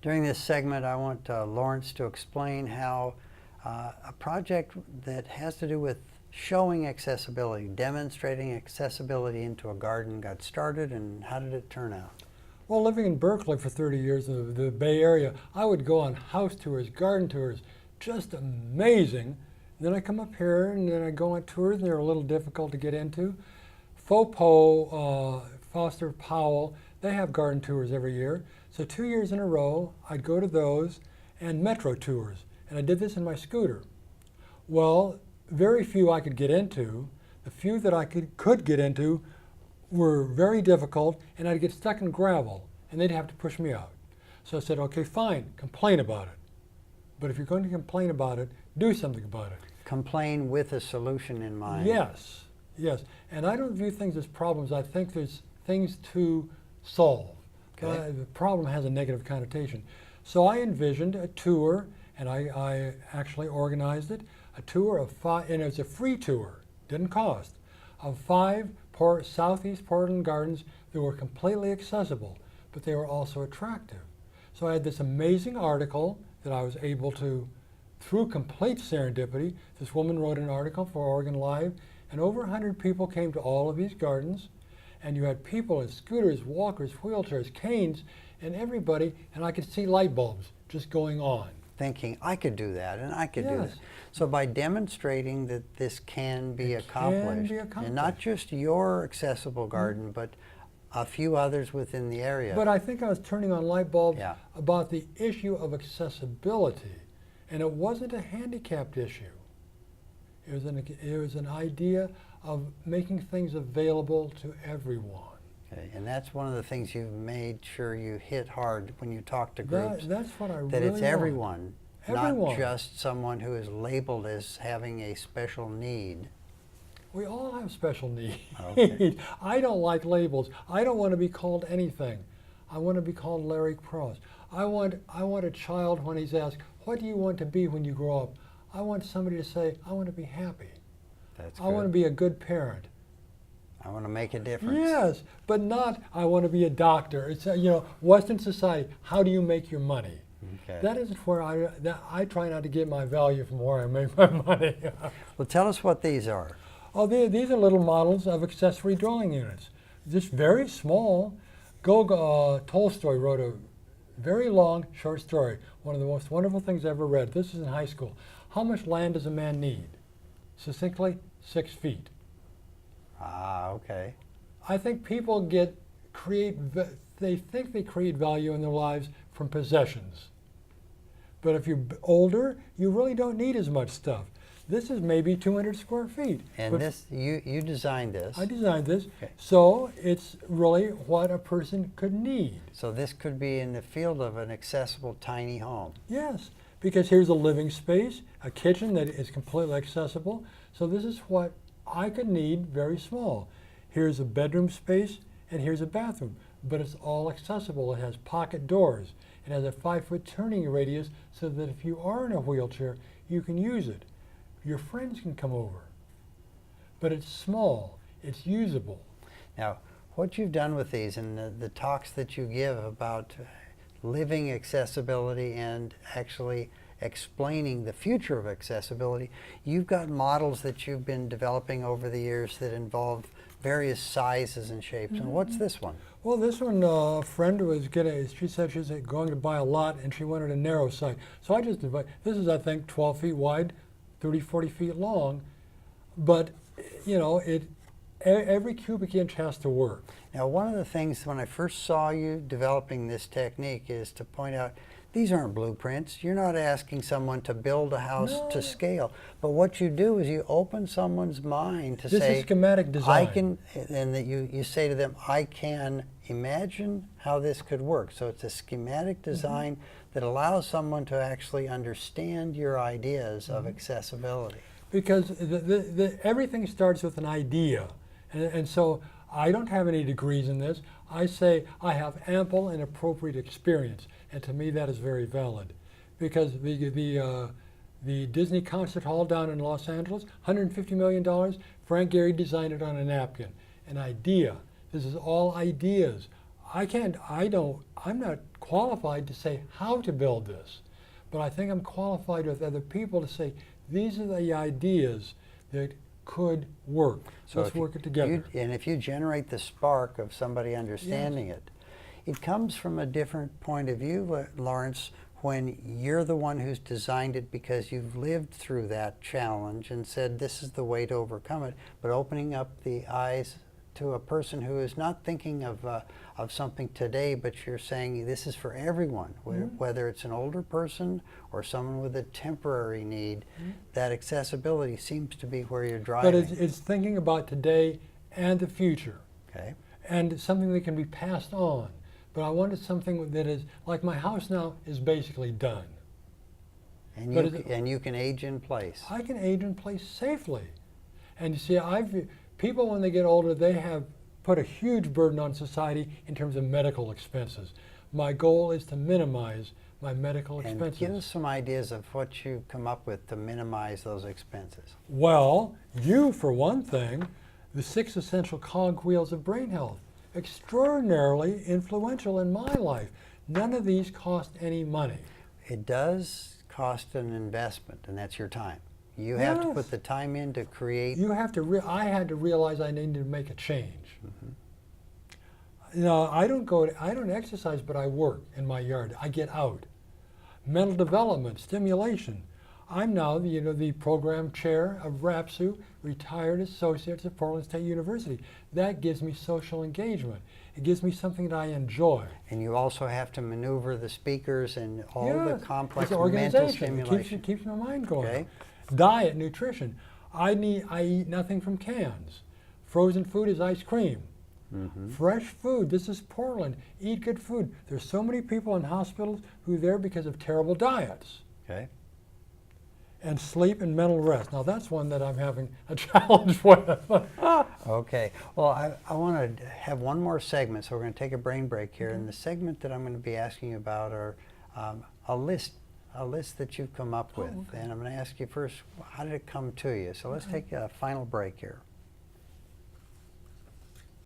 During this segment, I want Lawrence to explain how a project that has to do with showing accessibility, demonstrating accessibility into a garden got started, and how did it turn out? Well, living in Berkeley for 30 years, the Bay Area, I would go on house tours, garden tours, just amazing. Then I come up here and then I go on tours, and they're a little difficult to get into. FOPO, Foster Powell, they have garden tours every year. So 2 years in a row, I'd go to those and metro tours. And I did this in my scooter. Well, very few I could get into. The few that I could get into were very difficult, and I'd get stuck in gravel, and they'd have to push me out. So I said, okay, fine, complain about it. But if you're going to complain about it, do something about it. Complain with a solution in mind. Yes, yes. And I don't view things as problems. I think there's things to solve. Okay. The problem has a negative connotation. So I envisioned a tour, and I actually organized it, a tour of 5, and it was a free tour, didn't cost, of 5 Southeast Portland gardens that were completely accessible, but they were also attractive. So I had this amazing article that I was able to, through complete serendipity, this woman wrote an article for Oregon Live, and over 100 people came to all of these gardens, and you had people in scooters, walkers, wheelchairs, canes, and everybody, and I could see light bulbs just going on. Thinking, I could do that, and I could do Yes. that. So by demonstrating that this can be accomplished, and not just your accessible garden, but a few others within the area. But I think I was turning on light bulbs Yeah. about the issue of accessibility, and it wasn't a handicapped issue. It was an idea of making things available to everyone. Okay, and that's one of the things you've made sure you hit hard when you talk to groups. That's what I that really it's everyone, Everyone. not just someone who is labeled as having a special need. We all have special needs. Okay. I don't like labels. I don't want to be called anything. I want to be called Larry Cross. I want a child, when he's asked, what do you want to be when you grow up? I want somebody to say, I want to be happy. That's I want to good. be a good parent. I want to make a difference. Yes, but not, I want to be a doctor. It's, Western society, how do you make your money? Okay. That isn't where I try not to get my value from where I make my money. Well, tell us what these are. Oh, these are little models of accessory dwelling units. Just very small. Tolstoy wrote a very long short story, one of the most wonderful things I ever read. This is in high school. How much land does a man need? Succinctly, 6 feet. Ah, okay. I think people they think they create value in their lives from possessions. But if you're older, you really don't need as much stuff. This is maybe 200 square feet. And but this, you designed this. I designed this, Okay. so it's really what a person could need. So this could be in the field of an accessible tiny home. Yes, because here's a living space, a kitchen that is completely accessible. So this is what I could need, very small. Here's a bedroom space, and here's a bathroom, but it's all accessible. It has pocket doors. It has a 5-foot turning radius so that if you are in a wheelchair, you can use it. Your friends can come over. But it's small, it's usable. Now, what you've done with these and the talks that you give about living accessibility and actually explaining the future of accessibility, you've got models that you've been developing over the years that involve various sizes and shapes. And what's this one? Well, this one, a friend she said she's going to buy a lot and she wanted a narrow site. So I just divided, this is I think 12 feet wide, 30, 40 feet long, but every cubic inch has to work. Now, one of the things when I first saw you developing this technique is to point out these aren't blueprints. You're not asking someone to build a house to scale. But what you do is you open someone's mind to This say, is schematic design. and that you say to them, I can imagine how this could work. So it's a schematic design that allows someone to actually understand your ideas of accessibility. Because everything starts with an idea. And so I don't have any degrees in this. I say I have ample and appropriate experience. And to me, that is very valid. Because the Disney Concert Hall down in Los Angeles, $150 million, Frank Gehry designed it on a napkin. An idea. This is all ideas. I'm not qualified to say how to build this, but I think I'm qualified with other people to say, these are the ideas that could work. So let's work it together. And if you generate the spark of somebody understanding it, it comes from a different point of view, Lawrence, when you're the one who's designed it because you've lived through that challenge and said this is the way to overcome it, but opening up the eyes to a person who is not thinking of something today, but you're saying this is for everyone, whether it's an older person or someone with a temporary need. That accessibility seems to be where you're driving. But it's thinking about today and the future. Okay. And something that can be passed on. But I wanted something that is, like my house now is basically done. And you can age in place. I can age in place safely. And you see, people when they get older, they have put a huge burden on society in terms of medical expenses. My goal is to minimize my medical expenses. And give us some ideas of what you've come up with to minimize those expenses. Well, you, for one thing, the 6 essential cogwheels of brain health, extraordinarily influential in my life. None of these cost any money. It does cost an investment, and that's your time. You have to put the time in to create. You have to. I had to realize I needed to make a change. You know, I don't exercise, but I work in my yard. I get out. Mental development, stimulation. I'm now the program chair of RAPSU, Retired Associates of Portland State University. That gives me social engagement. It gives me something that I enjoy. And you also have to maneuver the speakers and all the complex it's mental organization. stimulation. It keeps my mind going. Okay. Diet, nutrition. I eat nothing from cans. Frozen food is ice cream. Fresh food. This is Portland. Eat good food. There's so many people in hospitals who are there because of terrible diets. Okay. And sleep and mental rest. Now that's one that I'm having a challenge with. Okay. Well, I want to have one more segment, so we're going to take a brain break here. And the segment that I'm going to be asking you about are a list that you've come up with. Okay. And I'm going to ask you first, how did it come to you? So let's take a final break here.